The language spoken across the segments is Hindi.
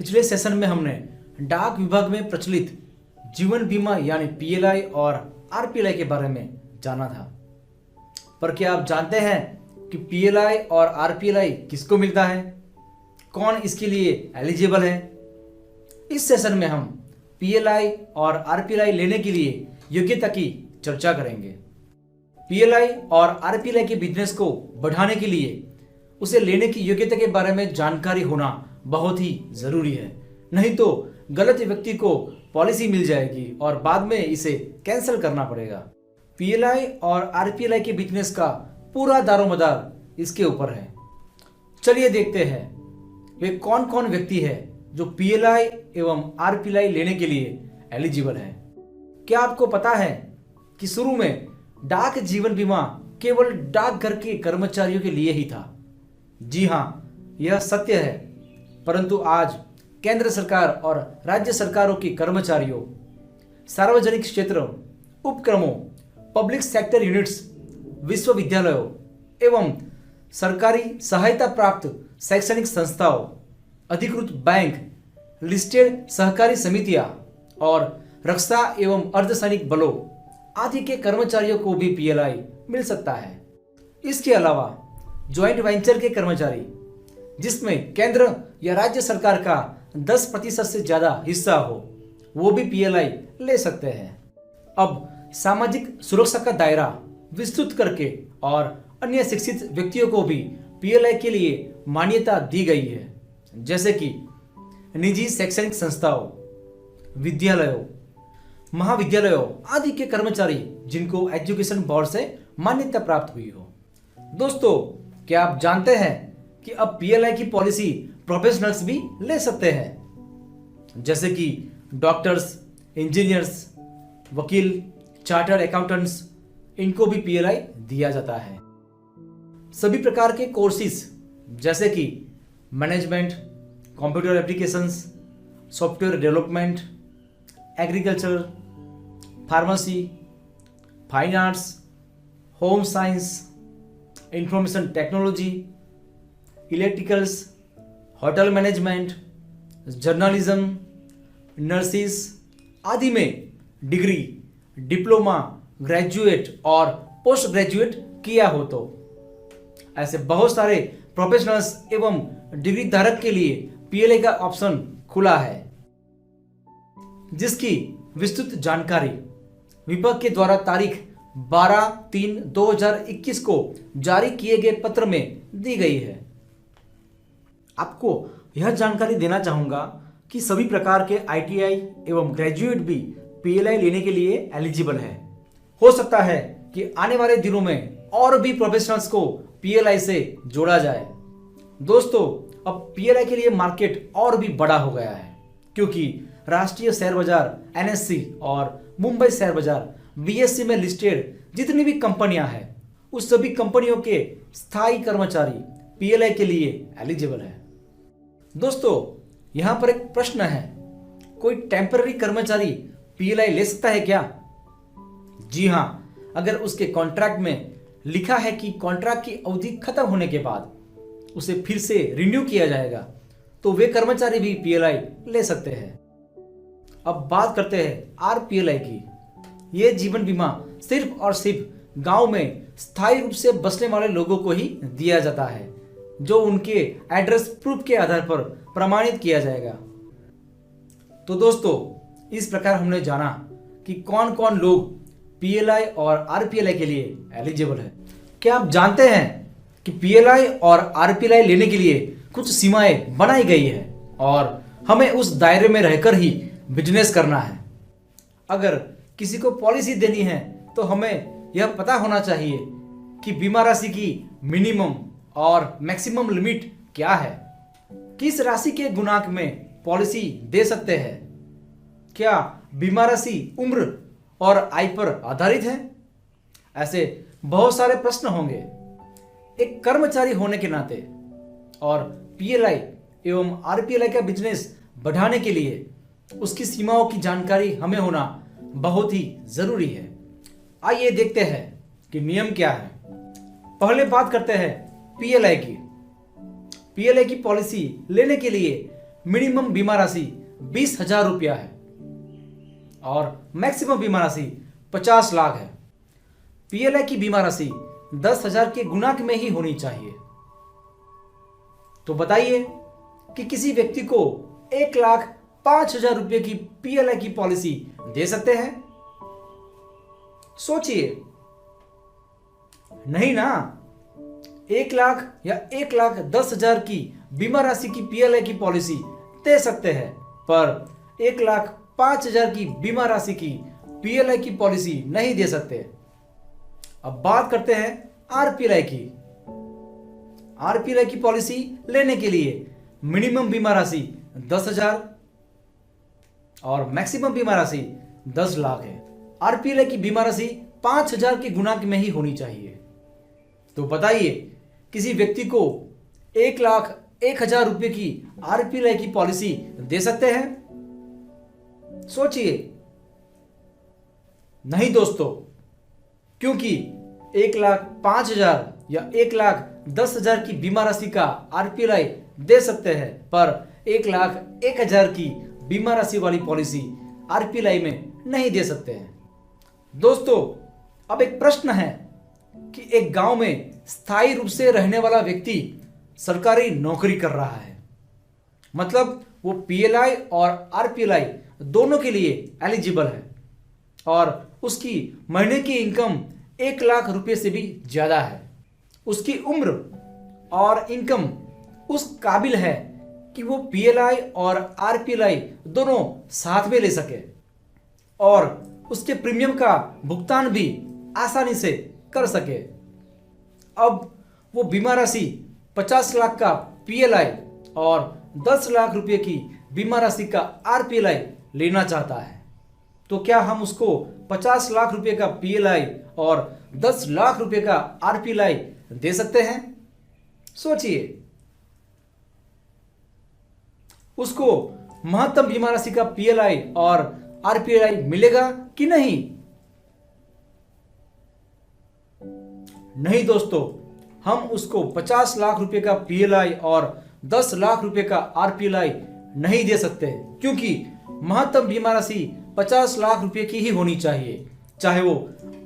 पिछले सेशन में हमने डाक विभाग में प्रचलित जीवन बीमा यानी पीएलआई और आरपीएलआई के बारे में जाना था। पर क्या आप जानते हैं कि पीएलआई और आरपीएलआई किसको मिलता है, कौन इसके लिए एलिजिबल है? इस सेशन में हम पीएलआई और आरपीएलआई लेने के लिए योग्यता की चर्चा करेंगे। पीएलआई और आरपीएलआई के बिजनेस को बढ़ाने के लिए उसे लेने की योग्यता के बारे में जानकारी होना बहुत ही जरूरी है, नहीं तो गलत व्यक्ति को पॉलिसी मिल जाएगी और बाद में इसे कैंसिल करना पड़ेगा। पीएलआई और आरपीएलआई के बिजनेस का पूरा दारोमदार इसके ऊपर है। चलिए देखते हैं वे कौन कौन व्यक्ति है जो पीएलआई एवं आरपीएलआई लेने के लिए एलिजिबल है। क्या आपको पता है कि शुरू में डाक जीवन बीमा केवल डाकघर के कर्मचारियों के लिए ही था? जी हाँ, यह सत्य है, परंतु आज केंद्र सरकार और राज्य सरकारों के कर्मचारियों, सार्वजनिक क्षेत्र उपक्रमों, पब्लिक सेक्टर यूनिट्स, विश्वविद्यालयों एवं सरकारी सहायता प्राप्त शैक्षणिक संस्थाओं, अधिकृत बैंक, लिस्टेड सहकारी समितियां और रक्षा एवं अर्धसैनिक बलों आदि के कर्मचारियों को भी पीएलआई मिल सकता है। इसके अलावा ज्वाइंट वेंचर के कर्मचारी, जिसमें केंद्र या राज्य सरकार का 10% से ज्यादा हिस्सा हो, वो भी पीएलआई ले सकते हैं। अब सामाजिक सुरक्षा का दायरा विस्तृत करके और अन्य शिक्षित व्यक्तियों को भी पीएलआई के लिए मान्यता दी गई है, जैसे कि निजी शैक्षणिक संस्थाओं, विद्यालयों, महाविद्यालयों आदि के कर्मचारी जिनको एजुकेशन बोर्ड से मान्यता प्राप्त हुई हो। दोस्तों, क्या आप जानते हैं कि अब पीएलआई की पॉलिसी प्रोफेशनल्स भी ले सकते हैं, जैसे कि डॉक्टर्स, इंजीनियर्स, वकील, चार्टर्ड अकाउंटेंट्स, इनको भी पीएलआई दिया जाता है। सभी प्रकार के कोर्सेज जैसे कि management, computer applications, software development, agriculture, pharmacy, fine arts, home science, information technology, electricals, hotel management, journalism, nurses आदि में डिग्री, डिप्लोमा, ग्रेजुएट और पोस्ट ग्रेजुएट किया हो तो ऐसे बहुत सारे प्रोफेशनल्स एवं डिग्री धारक के लिए पीएलआई का ऑप्शन खुला है, जिसकी विस्तृत जानकारी विभाग के द्वारा तारीख 12/3/2021 को जारी किए गए पत्र में दी गई है। आपको यह जानकारी देना चाहूंगा कि सभी प्रकार के आईटीआई एवं ग्रेजुएट भी पीएलआई लेने के लिए एलिजिबल है। हो सकता है कि आने वाले दिनों में और भी प्रोफेशनल्स को पीएलआई से जोड़ा जाए। दोस्तों, अब पीएलआई के लिए मार्केट और भी बड़ा हो गया है, क्योंकि राष्ट्रीय शेयर बाजार एनएससी और मुंबई शेयर बाजार बीएससी में लिस्टेड जितनी भी कंपनियां हैं, उस सभी कंपनियों के स्थायी कर्मचारी पीएलआई के लिए एलिजिबल है। दोस्तों, यहां पर एक प्रश्न है, कोई टेम्पररी कर्मचारी पीएलआई ले सकता है क्या? जी हां, अगर उसके कॉन्ट्रैक्ट में लिखा है कि कॉन्ट्रैक्ट की अवधि खत्म होने के बाद उसे फिर से रिन्यू किया जाएगा, तो वे कर्मचारी भी पीएलआई ले सकते हैं। अब बात करते हैं आरपीएलआई की। यह जीवन बीमा सिर्फ और सिर्फ गांव में स्थायी रूप से बसने वाले लोगों को ही दिया जाता है, जो उनके एड्रेस प्रूफ के आधार पर प्रमाणित किया जाएगा। तो दोस्तों, इस प्रकार हमने जाना कि कौन कौन लोग पीएलआई और आरपीएलआई के लिए एलिजिबल है। क्या आप जानते हैं कि पीएलआई और आरपीएलआई लेने के लिए कुछ सीमाएं बनाई गई है और हमें उस दायरे में रहकर ही बिजनेस करना है। अगर किसी को पॉलिसी देनी है तो हमें यह पता होना चाहिए कि बीमा राशि की मिनिमम और मैक्सिमम लिमिट क्या है, किस राशि के गुणांक में पॉलिसी दे सकते हैं, क्या बीमा राशि उम्र और आय पर आधारित है। ऐसे बहुत सारे प्रश्न होंगे। एक कर्मचारी होने के नाते और पीएलआई एवं आरपीएलआई का बिजनेस बढ़ाने के लिए उसकी सीमाओं की जानकारी हमें होना बहुत ही जरूरी है। आइए देखते हैं कि नियम क्या है। पहले बात करते हैं पीएलआई की। पीएलआई की पॉलिसी लेने के लिए मिनिमम बीमा राशि 20,000 रुपया है और मैक्सिमम बीमा राशि 50 लाख है। पीएलआई की बीमा राशि 10,000 के गुणांक में ही होनी चाहिए। तो बताइए कि किसी व्यक्ति को 1,05,000 रुपये की पीएलआई की पॉलिसी दे सकते हैं? सोचिए, नहीं ना। 1,00,000 या 1,10,000 की बीमा राशि की पीएलआई की पॉलिसी दे सकते हैं, पर 1,05,000 की बीमा राशि की पीएलआई की पॉलिसी नहीं दे सकते। अब बात करते हैं आरपीएलआई की। आरपीएलआई की पॉलिसी लेने के लिए मिनिमम बीमा राशि 10,000 और मैक्सिमम बीमा राशि 10 लाख है। आरपीएलआई की बीमा राशि 5,000 के गुणांक में ही होनी चाहिए। तो बताइए, किसी व्यक्ति को 1,01,000 रुपये की आरपीएलआई की पॉलिसी दे सकते हैं? सोचिए, नहीं दोस्तों, क्योंकि 1,05,000 या 1,10,000 की बीमा राशि का आरपीएलआई दे सकते हैं, पर 1,01,000 की बीमा राशि वाली पॉलिसी आरपीएलआई में नहीं दे सकते हैं। दोस्तों, अब एक प्रश्न है कि एक गांव में स्थायी रूप से रहने वाला व्यक्ति सरकारी नौकरी कर रहा है, मतलब वो पीएलआई और आरपीएलआई दोनों के लिए एलिजिबल है और उसकी महीने की इनकम 1,00,000 रुपये से भी ज्यादा है। उसकी उम्र और इनकम उस काबिल है कि वो पीएलआई और आरपीएलआई दोनों साथ में ले सके और उसके प्रीमियम का भुगतान भी आसानी से कर सके। अब वो बीमा राशि 50 लाख का पीएलआई और 10 लाख रुपए की बीमा राशि का आरपीएलआई लेना चाहता है, तो क्या हम उसको 50 लाख रुपए का पीएलआई और 10 लाख रुपए का आरपीएलआई दे सकते हैं? सोचिए, उसको महत्तम बीमा राशि का पीएलआई और आरपीएलआई मिलेगा कि नहीं? नहीं दोस्तों, हम उसको 50 लाख रुपए का पीएलआई और 10 लाख रुपए का आरपीएलआई नहीं दे सकते, क्योंकि महत्तम बीमा राशि 50 लाख रुपए की ही होनी चाहिए, चाहे वो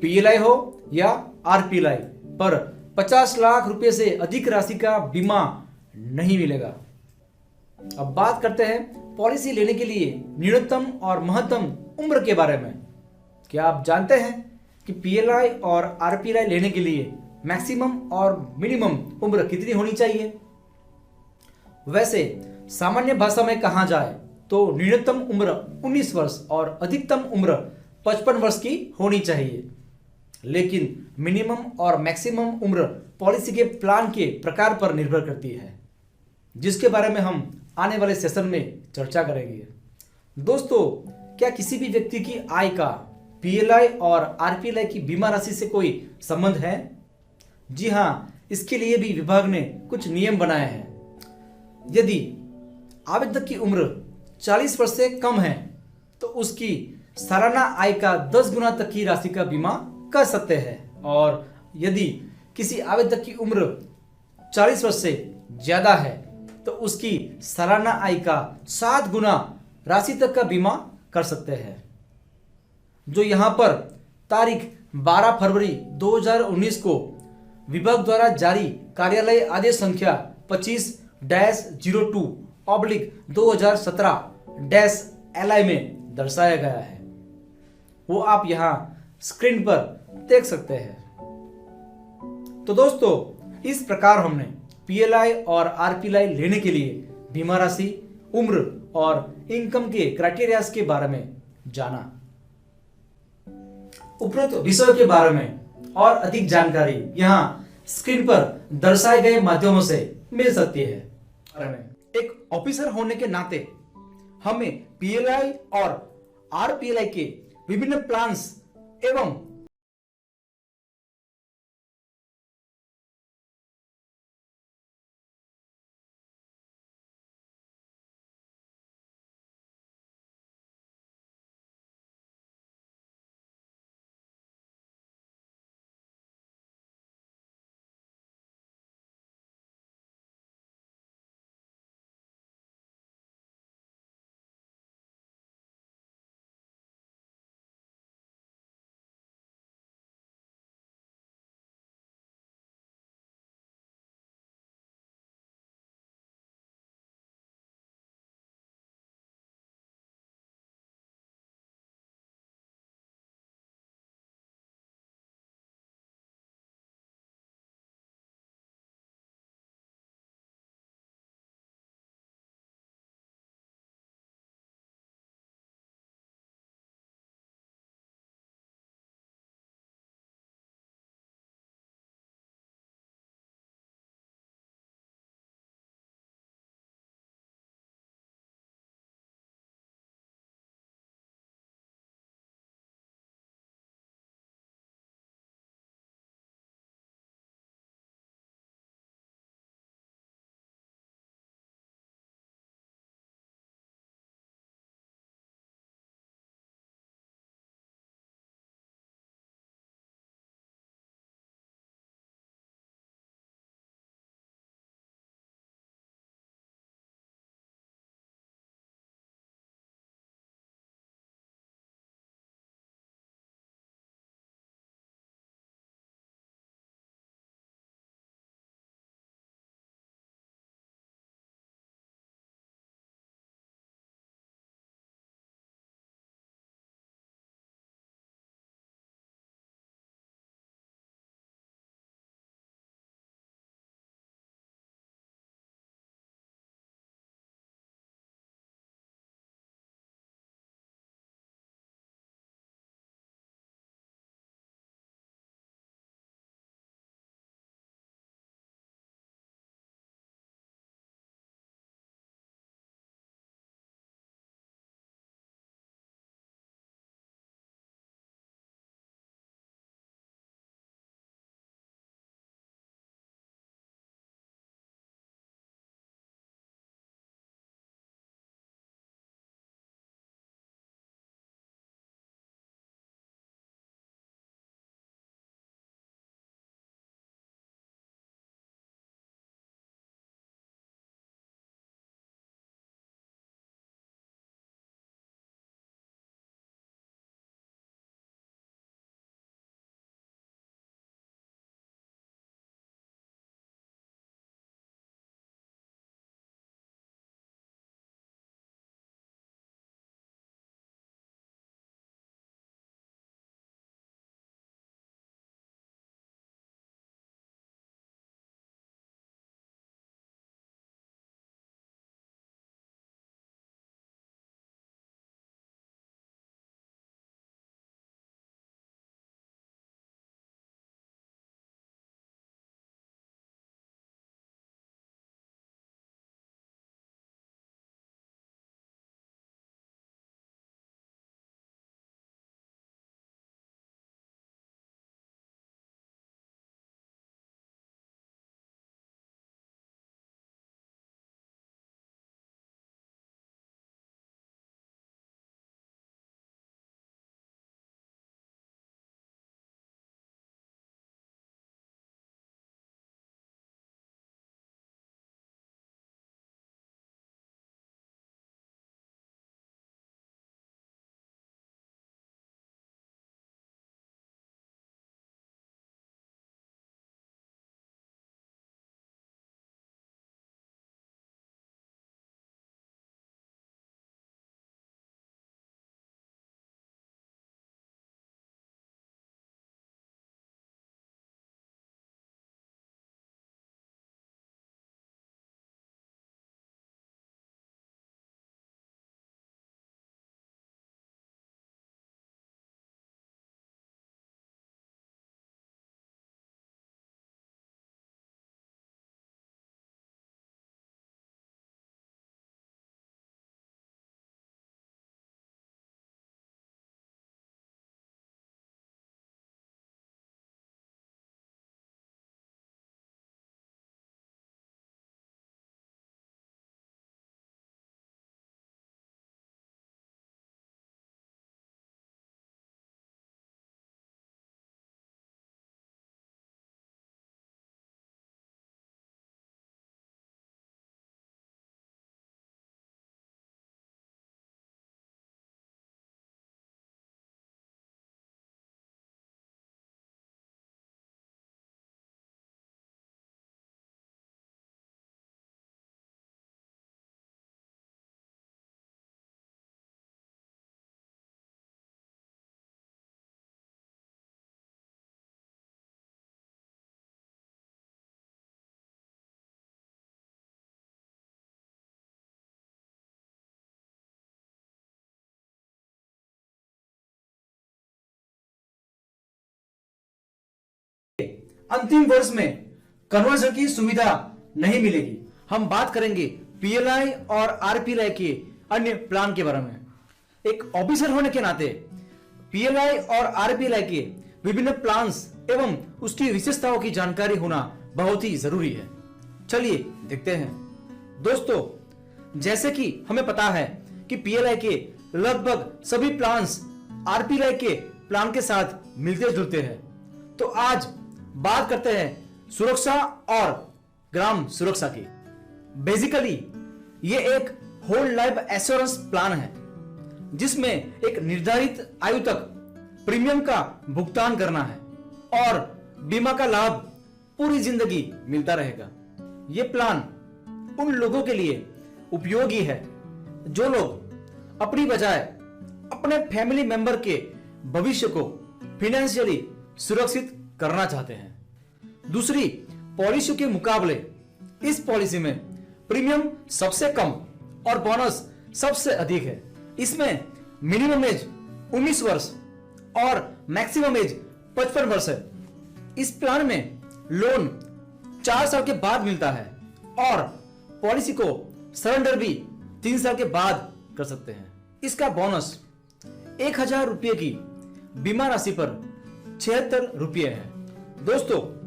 पीएलआई हो या आरपीएलआई, पर 50 लाख रुपए से अधिक राशि का बीमा नहीं मिलेगा। अब बात करते हैं पॉलिसी लेने के लिए न्यूनतम और महत्तम उम्र के बारे में। क्या आप जानते हैं कि पीएलआई और आरपीएलआई लेने के लिए मैक्सिमम और मिनिमम उम्र कितनी होनी चाहिए? वैसे सामान्य भाषा में कहा जाए तो न्यूनतम उम्र 19 वर्ष और अधिकतम उम्र 55 वर्ष की होनी चाहिए, लेकिन मिनिमम और मैक्सिमम उम्र पॉलिसी के प्लान के प्रकार पर निर्भर करती है, जिसके बारे में हम आने वाले सेशन में चर्चा करेंगे। दोस्तों, क्या किसी भी व्यक्ति की आय का पीएलआई और आरपीएलआई की बीमा राशि से कोई संबंध है? जी हाँ, इसके लिए भी विभाग ने कुछ नियम बनाए हैं। यदि आवेदक की उम्र 40 वर्ष से कम है तो उसकी सालाना आय का 10 गुना तक की राशि का बीमा कर सकते हैं, और यदि किसी आवेदक की उम्र 40 वर्ष से ज्यादा है तो उसकी सालाना आय का 7 गुना राशि तक का बीमा कर सकते हैं। जो यहाँ पर तारीख 12 फरवरी 2019 को विभाग द्वारा जारी कार्यालय आदेश संख्या 25-02/2017-LI में दर्शाया गया है, वो आप यहाँ स्क्रीन पर देख सकते हैं। तो दोस्तों, इस प्रकार हमने पीएलआई और आरपीएलआई लेने के लिए बीमा राशि, उम्र और इनकम के क्राइटेरियाज के बारे में जाना। उपरोक्त विषयों के बारे में और अधिक जानकारी यहाँ स्क्रीन पर दर्शाए गए माध्यमों से मिल सकती है। एक ऑफिसर होने के नाते हमें पीएलआई और आरपीएलआई के विभिन्न प्लान्स एवं अंतिम वर्ष में कन्वर्जन की सुविधा नहीं मिलेगी। हम बात करेंगे पीएलआई और आरपीएलआई के अन्य प्लान के बारे में। एक ऑफिसर होने के नाते पीएलआई और आरपीएलआई के विभिन्न प्लान्स एवं उसकी विशेषताओं की जानकारी होना बहुत ही जरूरी है। चलिए देखते हैं। दोस्तों, जैसे कि हमें पता है कि पीएलआई के लगभग सभी प्लान्स आरपीएलआई के प्लान के साथ मिलते जुलते हैं, तो आज बात करते हैं सुरक्षा और ग्राम सुरक्षा की। बेसिकली ये एक होल लाइफ एश्योरेंस प्लान है जिसमें एक निर्धारित आयु तक प्रीमियम का भुगतान करना है और बीमा का लाभ पूरी जिंदगी मिलता रहेगा। यह प्लान उन लोगों के लिए उपयोगी है जो लोग अपनी बजाय अपने फैमिली मेंबर के भविष्य को फाइनेंशियली सुरक्षित करना चाहते हैं। दूसरी पॉलिसी के मुकाबले इस पॉलिसी में प्रीमियम सबसे कम और बोनस सबसे अधिक है। इसमें मिनिमम एज 19 वर्ष और मैक्सिमम एज 55 वर्ष है। इस प्लान में लोन 4 साल के बाद मिलता है और पॉलिसी को सरेंडर भी 3 साल के बाद कर सकते हैं। इसका बोनस 1000 रुपये की बीमा राशि पर 76 रुपये है। दोस्तों,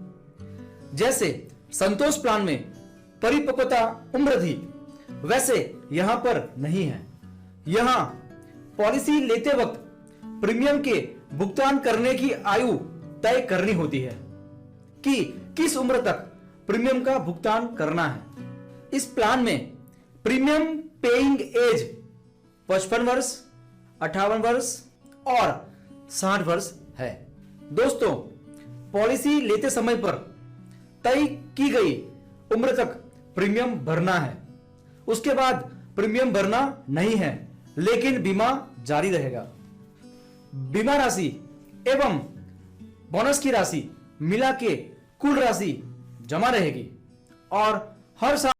जैसे संतोष प्लान में परिपक्वता उम्र थी, वैसे यहां पर नहीं है। यहां पॉलिसी लेते वक्त प्रीमियम के भुगतान करने की आयु तय करनी होती है कि किस उम्र तक प्रीमियम का भुगतान करना है। इस प्लान में प्रीमियम पेइंग एज 55 वर्ष, 58 वर्ष और 60 वर्ष है। दोस्तों, पॉलिसी लेते समय पर तय की गई उम्र तक प्रीमियम भरना है। उसके बाद प्रीमियम भरना नहीं है, लेकिन बीमा जारी रहेगा। बीमा राशि एवं बोनस की राशि मिला के कुल राशि जमा रहेगी और हर साल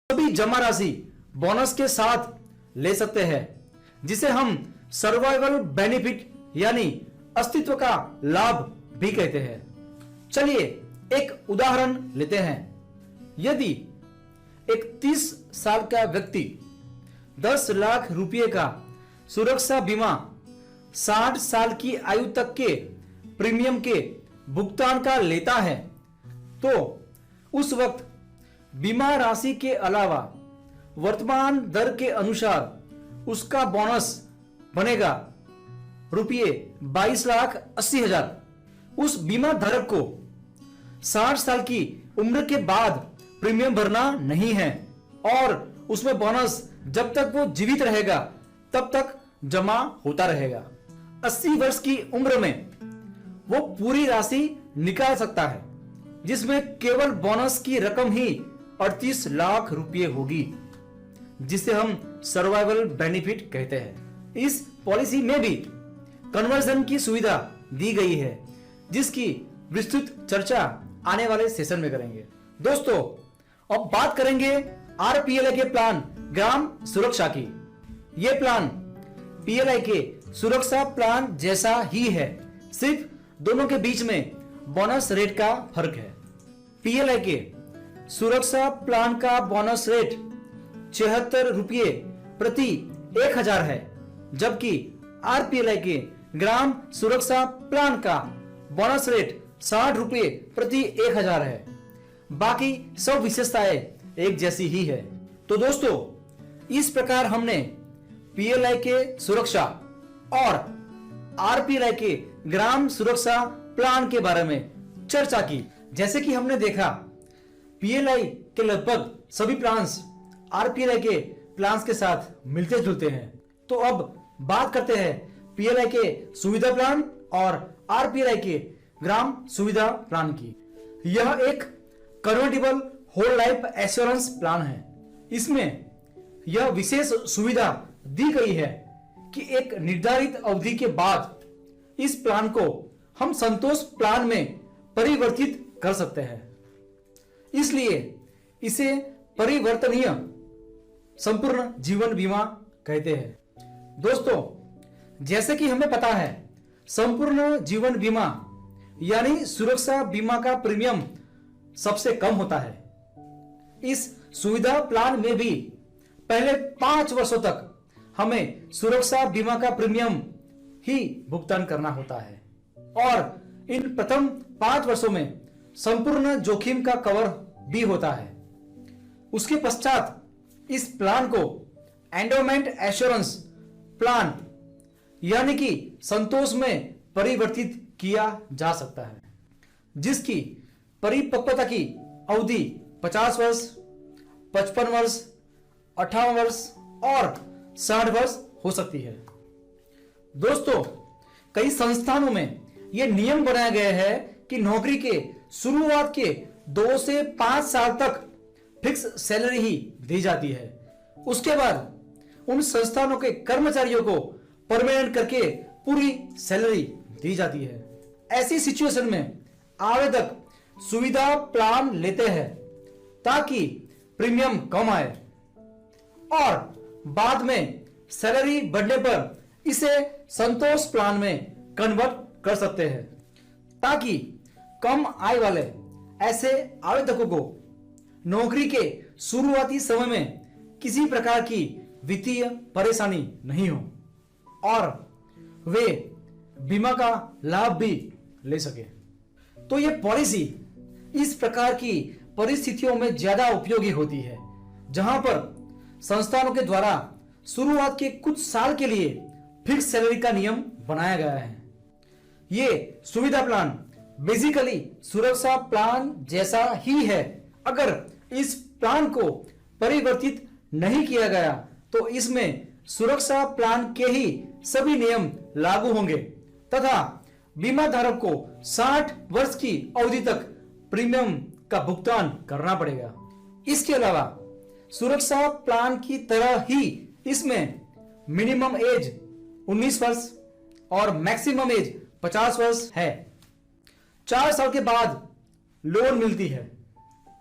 सभी जमा राशि बोनस के साथ ले सकते हैं, जिसे हम सर्वाइवल बेनिफिट यानी अस्तित्व का लाभ भी कहते हैं। चलिए एक उदाहरण लेते हैं। यदि एक 30 साल का व्यक्ति 10 लाख रुपए का सुरक्षा बीमा 60 साल की आयु तक के प्रीमियम के भुगतान का लेता है, तो उस वक्त बीमा राशि के अलावा वर्तमान दर के अनुसार उसका बोनस बनेगा ₹22,80,000। उस बीमा धारक को 60 साल की उम्र के बाद प्रीमियम भरना नहीं है और उसमें बोनस जब तक वो जीवित रहेगा तब तक जमा होता रहेगा। 80 वर्ष की उम्र में वो पूरी राशि निकाल सकता है, जिसमें केवल बोनस की रकम ही 38 लाख रुपए होगी, जिसे हम सर्वाइवल बेनिफिट कहते हैं। इस पॉलिसी में भी कन्वर्जन की सुविधा दी गई है, जिसकी विस्तृत चर्चा आने वाले सेशन में करेंगे। दोस्तों, अब बात करेंगे आरपीएलआई के प्लान ग्राम सुरक्षा की। यह प्लान पीएलआई के सुरक्षा प्लान जैसा ही है, सिर्फ दोनों के बीच में बोनस रेट का फर्क है। पीएलआई के सुरक्षा प्लान का बोनस रेट 76 रुपये प्रति 1000 है, जबकि आरपीएलआई के ग्राम सुरक्षा प्लान का बोनस रेट 60 रुपये प्रति 1000 है। बाकी सब विशेषताएं एक जैसी ही है। तो दोस्तों, इस प्रकार हमने पीएलआई के सुरक्षा और आरपीएलआई के ग्राम सुरक्षा प्लान के बारे में चर्चा की। जैसे कि हमने देखा, पीएलआई के लगभग सभी प्लान्स आरपीएलआई के प्लान्स के साथ मिलते जुलते हैं। तो अब बात करते हैं पीएलआई के सुविधा प्लान और आरपीएलआई के ग्राम सुविधा प्लान की। यह एक convertible whole life assurance plan है। इसमें यह विशेष सुविधा दी गई है कि एक निर्धारित अवधि के बाद इस प्लान को हम संतोष प्लान में परिवर्तित कर सकते हैं। इसलिए इसे परिवर्तनीय संपूर्ण जीवन बीमा कहते हैं। दोस्तों, जैसे कि हमें पता है, संपूर्ण जीवन बीमा यानी सुरक्षा बीमा का प्रीमियम सबसे कम होता है। इस सुविधा प्लान में भी पहले 5 वर्षों तक हमें सुरक्षा बीमा का प्रीमियम ही भुगतान करना होता है और इन प्रथम 5 वर्षों में संपूर्ण जोखिम का कवर भी होता है। उसके पश्चात इस प्लान को एंडोमेंट एश्योरेंस प्लान यानी कि संतोष में परिवर्तित किया जा सकता है, जिसकी परिपक्वता की अवधि 50 वर्ष, 55 वर्ष, 58 वर्ष और 60 वर्ष हो सकती है। दोस्तों, कई संस्थानों में यह नियम बनाया गया है कि नौकरी के शुरुआत के 2 से 5 साल तक फिक्स सैलरी ही दी जाती है। उसके बाद उन संस्थानों के कर्मचारियों को परमानेंट करके पूरी सैलरी दी जाती है। ऐसी सिचुएशन में आवेदक सुविधा प्लान लेते हैं ताकि प्रीमियम कम आए और बाद में सैलरी बढ़ने पर इसे संतोष प्लान में कन्वर्ट कर सकते हैं, ताकि कम आय वाले ऐसे आवेदकों को नौकरी के शुरुआती समय में किसी प्रकार की वित्तीय परेशानी नहीं हो और वे बीमा का लाभ भी ले सके। तो यह पॉलिसी इस प्रकार की परिस्थितियों में ज्यादा उपयोगी होती है, जहां पर संस्थानों के द्वारा शुरुआत के कुछ साल के लिए फिक्स सैलरी का नियम बनाया गया है। यह सुविधा प्लान बेसिकली सुरक्षा प्लान जैसा ही है। अगर इस प्लान को परिवर्तित नहीं किया गया तो इसमें सुरक्षा प्लान के ही सभी नियम लागू होंगे तथा बीमा धारक को 60 वर्ष की अवधि तक प्रीमियम का भुगतान करना पड़ेगा। इसके अलावा सुरक्षा प्लान की तरह ही इसमें मिनिमम एज 19 वर्ष और मैक्सिमम एज 50 वर्ष है। 4 साल के बाद लोन मिलती है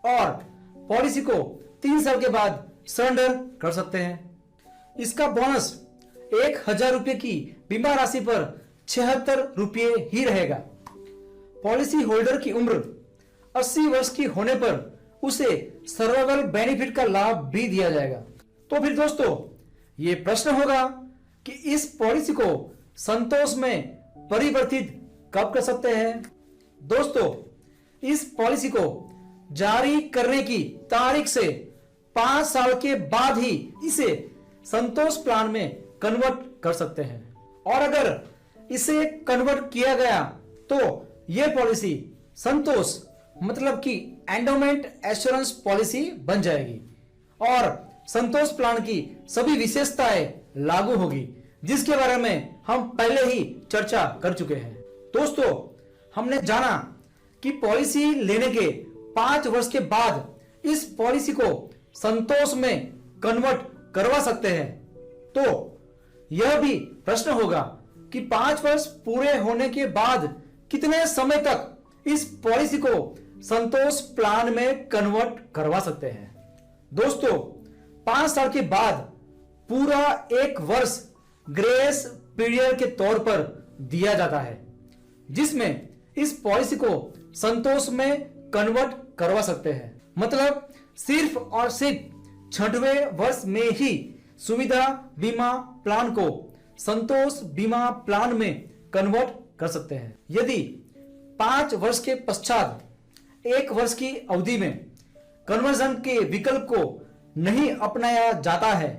और पॉलिसी को 3 साल के बाद सरेंडर कर सकते हैं। इसका बोनस 1000 रुपये की बीमा राशि पर 76 रुपये ही रहेगा। पॉलिसी होल्डर की उम्र 80 वर्ष की होने पर उसे सर्वाइवल बेनिफिट का लाभ भी दिया जाएगा। तो फिर दोस्तों, ये प्रश्न होगा कि इस पॉलिसी को संतोष में परिवर्तित कब कर सकते हैं? दोस्तों, इस पॉलिसी को जारी करने की तारीख से 5 साल के बाद ही इसे संतोष प्लान में कन्वर्ट कर सकते हैं और अगर इसे कन्वर्ट किया गया तो यह पॉलिसी संतोष मतलब कि एंडोमेंट एश्योरेंस पॉलिसी बन जाएगी और संतोष प्लान की सभी विशेषताएं लागू होगी, जिसके बारे में हम पहले ही चर्चा कर चुके हैं। दोस्तों, हमने जाना कि पॉलिसी लेने के 5 वर्ष के बाद इस पॉलिसी को संतोष में कन्वर्ट करवा सकते हैं। तो यह भी प्रश्न होगा कि 5 वर्ष पूरे होने के बाद कितने समय तक इस पॉलिसी को संतोष प्लान में कन्वर्ट करवा सकते हैं। दोस्तों, 5 साल के बाद पूरा 1 वर्ष ग्रेस पीरियड के तौर पर दिया जाता है, जिसमें इस पॉलिसी को संतोष में कन्वर्ट करवा सकते हैं। मतलब सिर्फ और सिर्फ 6वें वर्ष में ही सुविधा बीमा प्लान को संतोष बीमा प्लान में कन्वर्ट कर सकते हैं। यदि 5 वर्ष के पश्चात 1 वर्ष की अवधि में कन्वर्जन के विकल्प को नहीं अपनाया जाता है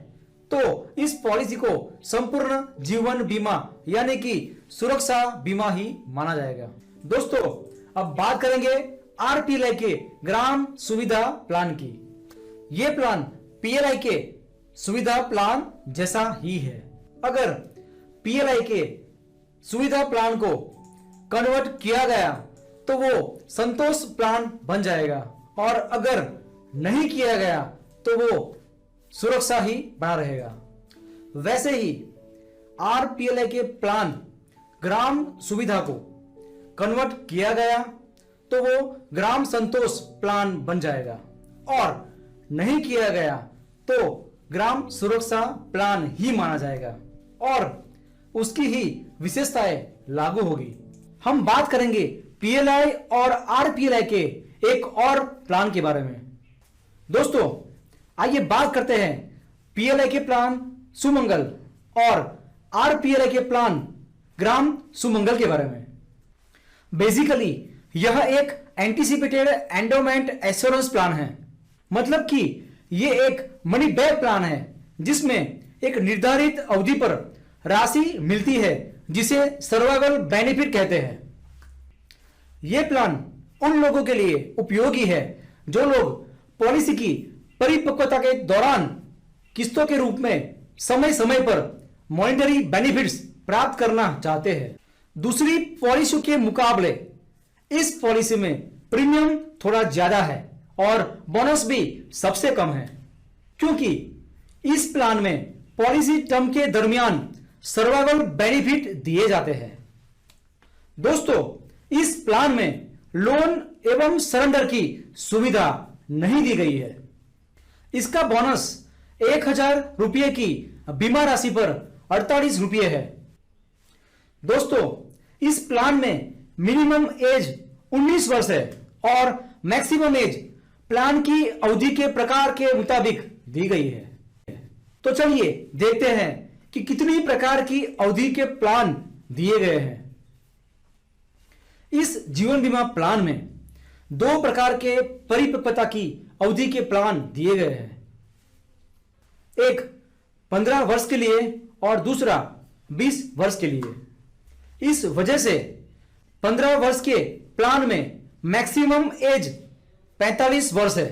तो इस पॉलिसी को संपूर्ण जीवन बीमा यानी कि सुरक्षा बीमा ही माना जाएगा। दोस्तों, अब बात करेंगे आरपीएलआई के ग्राम सुविधा प्लान की। यह प्लान पीएलआई के सुविधा प्लान जैसा ही है। अगर पीएलआई के सुविधा प्लान को कन्वर्ट किया गया तो वो संतोष प्लान बन जाएगा और अगर नहीं किया गया तो वो सुरक्षा ही बना रहेगा। वैसे ही आरपीएलआई के प्लान ग्राम सुविधा को कन्वर्ट किया गया तो वो ग्राम संतोष प्लान बन जाएगा और नहीं किया गया तो ग्राम सुरक्षा प्लान ही माना जाएगा और उसकी ही विशेषताएं लागू होगी। हम बात करेंगे पीएलआई और आरपीएलआई के एक और प्लान के बारे में। दोस्तों, आइए बात करते हैं पीएलआई के प्लान सुमंगल और आरपीएलआई के प्लान ग्राम सुमंगल के बारे में। बेसिकली यह एक एंटीसिपेटेड एंडोमेंट एश्योरेंस प्लान है। मतलब कि यह एक मनी बैक प्लान है जिसमें एक निर्धारित अवधि पर राशि मिलती है जिसे सर्वाइवल बेनिफिट कहते हैं। यह प्लान उन लोगों के लिए उपयोगी है जो लोग पॉलिसी की परिपक्वता के दौरान किस्तों के रूप में समय समय पर मॉनिटरी बेनिफिट्स प्राप्त करना चाहते हैं। दूसरी पॉलिसी के मुकाबले इस पॉलिसी में प्रीमियम थोड़ा ज्यादा है और बोनस भी सबसे कम है, क्योंकि इस प्लान में पॉलिसी टर्म के दरमियान सर्वाइवल बेनिफिट दिए जाते हैं। दोस्तों, इस प्लान में लोन एवं सरेंडर की सुविधा नहीं दी गई है। इसका बोनस 1000 रुपये की बीमा राशि पर 48 रुपये है। दोस्तों, इस प्लान में मिनिमम एज 19 वर्ष है और मैक्सिमम एज प्लान की अवधि के प्रकार के मुताबिक दी गई है। तो चलिए देखते हैं कि कितनी प्रकार की अवधि के प्लान दिए गए हैं। इस जीवन बीमा प्लान में 2 प्रकार के परिपक्वता की अवधि के प्लान दिए गए हैं। एक 15 वर्ष के लिए और दूसरा 20 वर्ष के लिए। इस वजह से 15 वर्ष के प्लान में मैक्सिमम एज 45 वर्ष है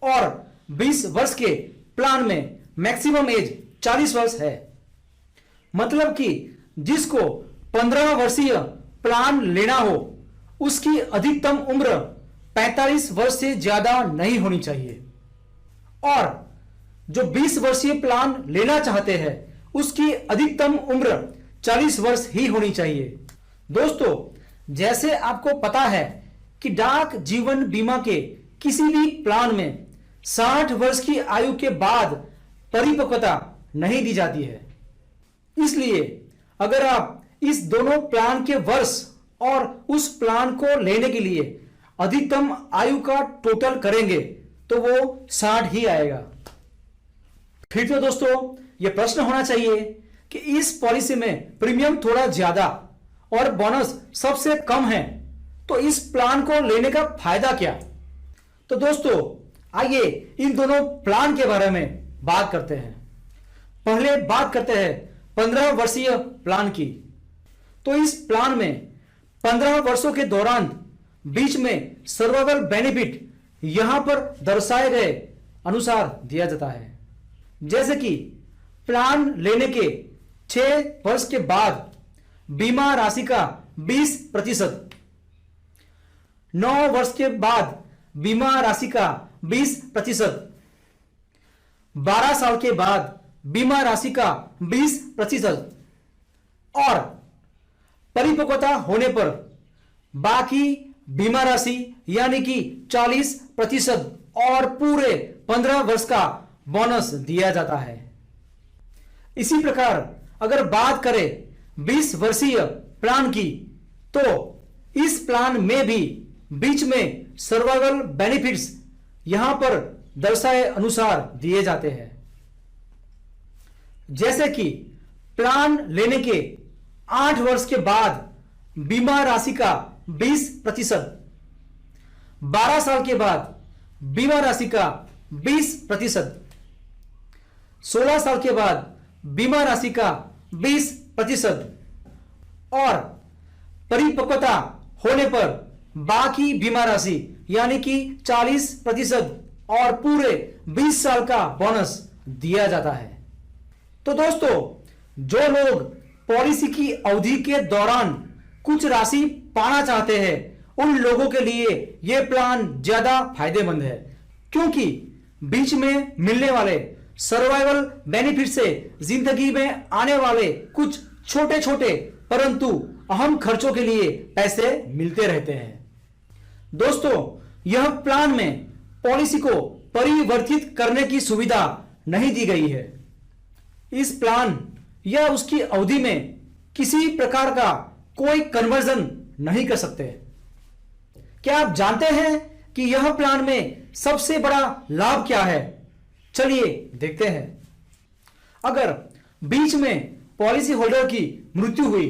और 20 वर्ष के प्लान में मैक्सिमम एज 40 वर्ष है। मतलब कि जिसको 15 वर्षीय प्लान लेना हो उसकी अधिकतम उम्र 45 वर्ष से ज्यादा नहीं होनी चाहिए और जो 20 वर्षीय प्लान लेना चाहते हैं उसकी अधिकतम उम्र 40 वर्ष ही होनी चाहिए। दोस्तों, जैसे आपको पता है कि डाक जीवन बीमा के किसी भी प्लान में 60 वर्ष की आयु के बाद परिपक्वता नहीं दी जाती है। इसलिए अगर आप इस दोनों प्लान के वर्ष और उस प्लान को लेने के लिए अधिकतम आयु का टोटल करेंगे तो वो 60 ही आएगा। फिर तो दोस्तों यह प्रश्न होना चाहिए कि इस पॉलिसी में प्रीमियम थोड़ा ज्यादा और बोनस सबसे कम है, तो इस प्लान को लेने का फायदा क्या? तो दोस्तों आइए इन दोनों प्लान के बारे में बात करते हैं। पहले बात करते हैं 15 वर्षीय प्लान की। तो इस प्लान में 15 वर्षों के दौरान बीच में सर्वाइवल बेनिफिट यहां पर दर्शाए गए अनुसार दिया जाता है। जैसे कि प्लान लेने के 6 वर्ष के बाद बीमा राशि का 20%, 9 वर्ष के बाद बीमा राशि का 20%, 12 साल के बाद बीमा राशि का 20% और परिपक्वता होने पर बाकी बीमा राशि यानी कि 40% और पूरे 15 वर्ष का बोनस दिया जाता है। इसी प्रकार अगर बात करें 20 वर्षीय प्लान की, तो इस प्लान में भी बीच में सर्वाइवल बेनिफिट्स यहां पर दर्शाए अनुसार दिए जाते हैं। जैसे कि प्लान लेने के 8 वर्ष के बाद बीमा राशि का 20%, 12 साल के बाद बीमा राशि का 20%, 16 साल के बाद बीमा राशि का 20% और परिपक्वता होने पर बाकी बीमा राशि यानी कि 40% और पूरे 20 साल का बोनस दिया जाता है। तो दोस्तों, जो लोग पॉलिसी की अवधि के दौरान कुछ राशि पाना चाहते हैं, उन लोगों के लिए यह प्लान ज्यादा फायदेमंद है, क्योंकि बीच में मिलने वाले सर्वाइवल बेनिफिट से जिंदगी में आने वाले कुछ छोटे छोटे परंतु अहम खर्चों के लिए पैसे मिलते रहते हैं। दोस्तों, यह प्लान में पॉलिसी को परिवर्तित करने की सुविधा नहीं दी गई है। इस प्लान या उसकी अवधि में किसी प्रकार का कोई कन्वर्जन नहीं कर सकते। क्या आप जानते हैं कि यह प्लान में सबसे बड़ा लाभ क्या है? चलिए देखते हैं। अगर बीच में पॉलिसी होल्डर की मृत्यु हुई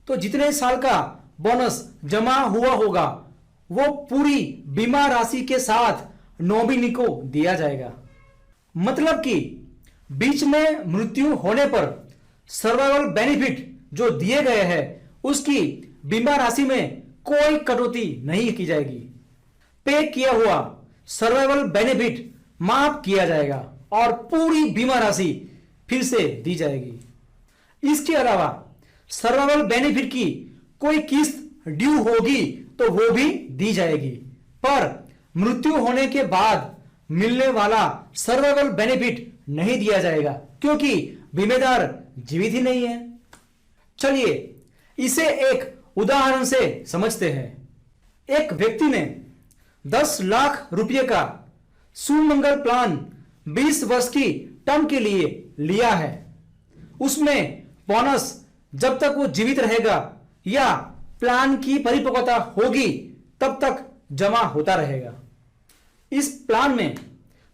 तो जितने साल का बोनस जमा हुआ होगा वो पूरी बीमा राशि के साथ नॉमिनी को दिया जाएगा। मतलब कि बीच में मृत्यु होने पर सर्वाइवल बेनिफिट जो दिए गए हैं उसकी बीमा राशि में कोई कटौती नहीं की जाएगी। पे किया हुआ सर्वाइवल बेनिफिट माफ किया जाएगा और पूरी बीमा राशि फिर से दी जाएगी। इसके अलावा सर्वाइवल बेनिफिट की कोई किस्त ड्यू होगी तो वो भी दी जाएगी, पर मृत्यु होने के बाद मिलने वाला सर्वाइवल बेनिफिट नहीं दिया जाएगा, क्योंकि बीमेदार जीवित ही नहीं है। चलिए इसे एक उदाहरण से समझते हैं। एक व्यक्ति ने 10 लाख रुपए का सुमंगल प्लान 20 वर्ष की टर्म के लिए लिया है। उसमें बोनस जब तक वो जीवित रहेगा या प्लान की परिपक्वता होगी तब तक जमा होता रहेगा। इस प्लान में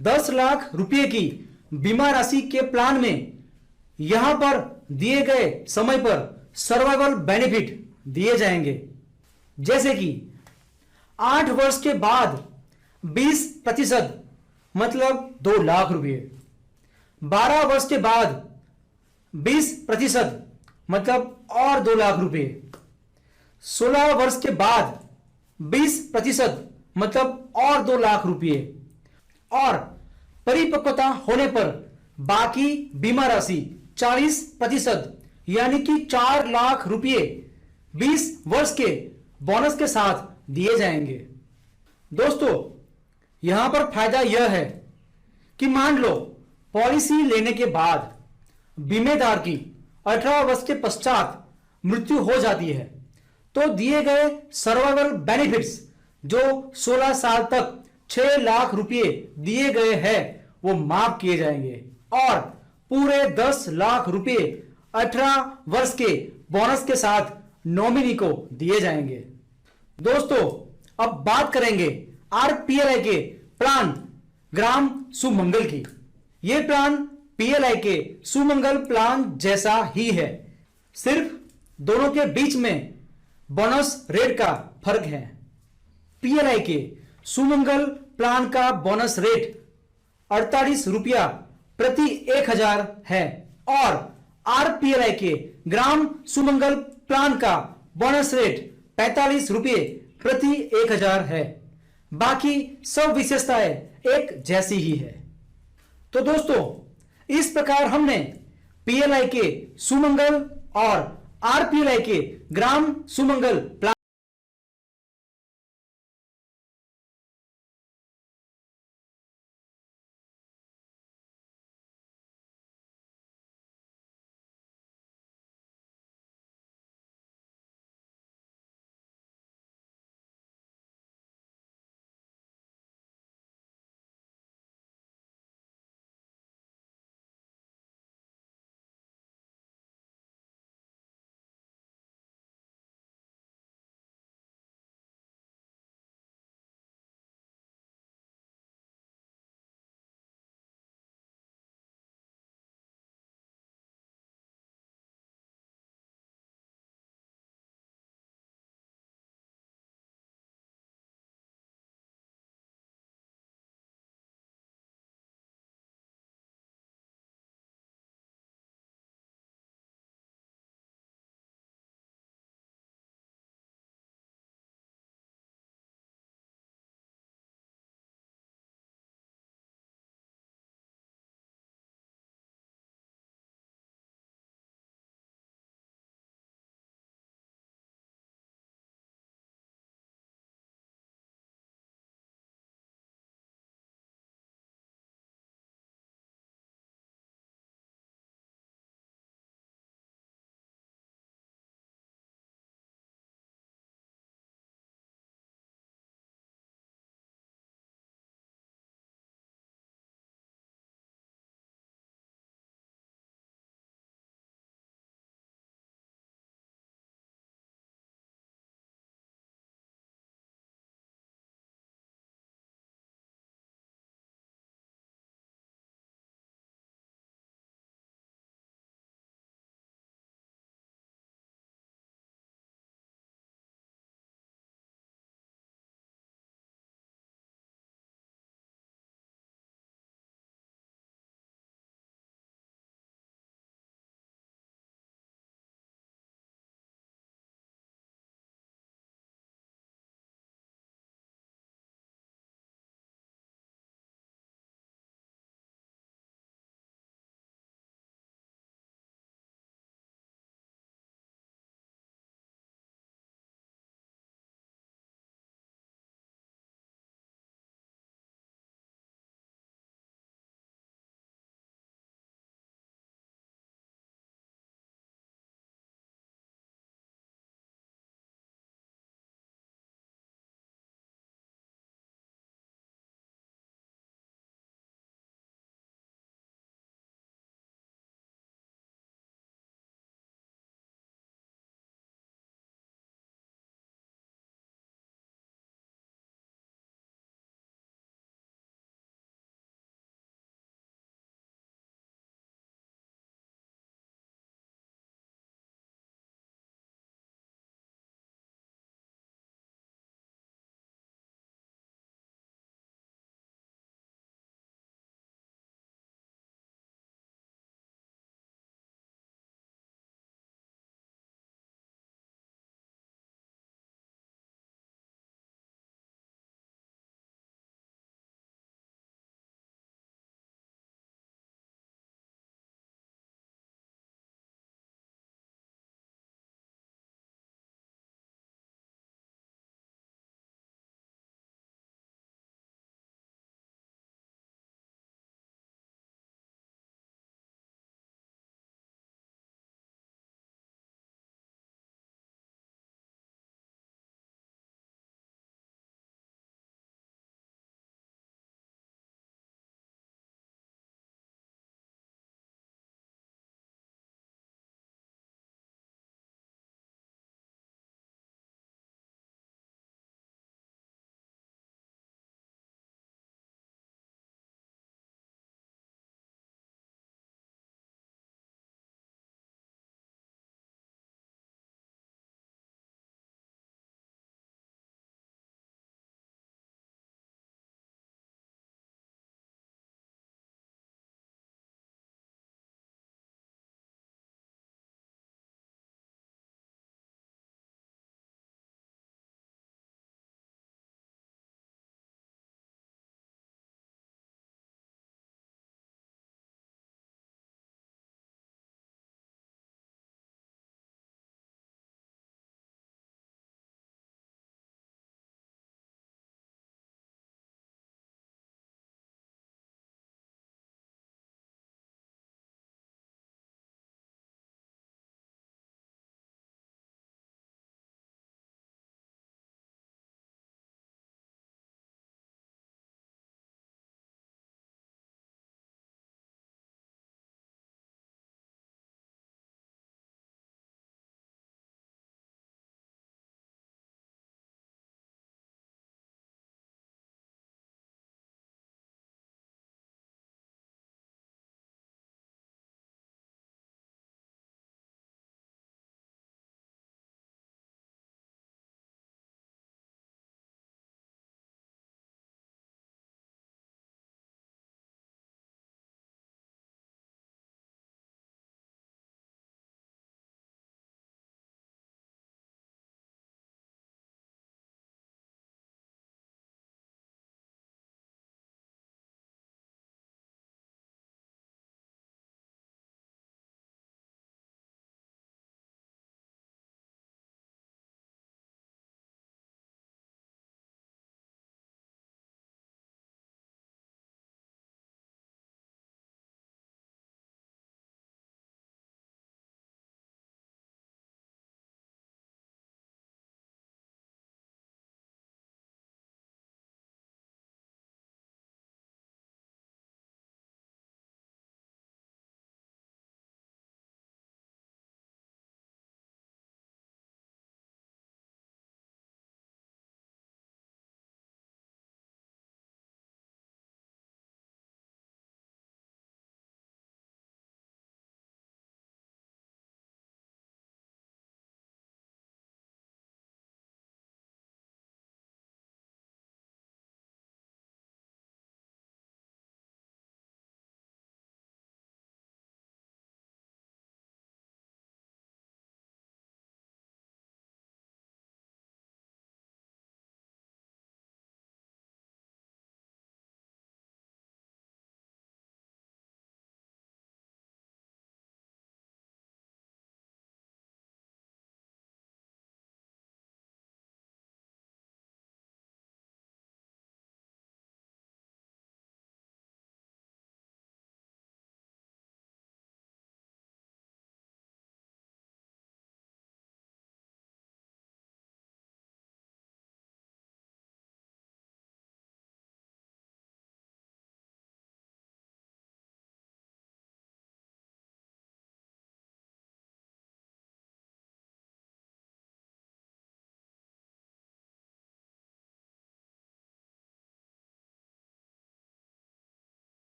10 लाख रुपए की बीमा राशि के प्लान में यहां पर दिए गए समय पर सर्वाइवल बेनिफिट दिए जाएंगे। जैसे कि 8 वर्ष के बाद 20% मतलब 2 लाख रुपए, 12 वर्ष के बाद 20% मतलब और 2 लाख रुपए, 16 वर्ष के बाद 20% मतलब और 2 लाख रुपए और परिपक्वता होने पर बाकी बीमा राशि 40% यानी कि 4 लाख रुपए 20 वर्ष के बोनस के साथ दिए जाएंगे। दोस्तों, यहां पर फायदा यह है कि मान लो पॉलिसी लेने के बाद बीमेदार की 18 वर्ष के पश्चात मृत्यु हो जाती है तो दिए गए सर्वाइवल बेनिफिट्स जो 16 साल तक 6 लाख रुपए दिए गए हैं वो माफ किए जाएंगे और पूरे 10 लाख रुपए 18 वर्ष के बोनस के साथ नॉमिनी को दिए जाएंगे। दोस्तों, अब बात करेंगे आरपीएलआई के प्लान ग्राम सुमंगल की। यह प्लान पीएलआई के सुमंगल प्लान जैसा ही है, सिर्फ दोनों के बीच में बोनस रेट का फर्क है। पीएलआई के सुमंगल प्लान का बोनस रेट 48 रुपया प्रति 1000 है और आरपीएलआई के ग्राम सुमंगल प्लान का बोनस रेट ₹45 प्रति 1000 है। बाकी सब विशेषताएं एक जैसी ही है। तो दोस्तों, इस प्रकार हमने पीएलआई के सुमंगल और आरपीएलआई के ग्राम सुमंगल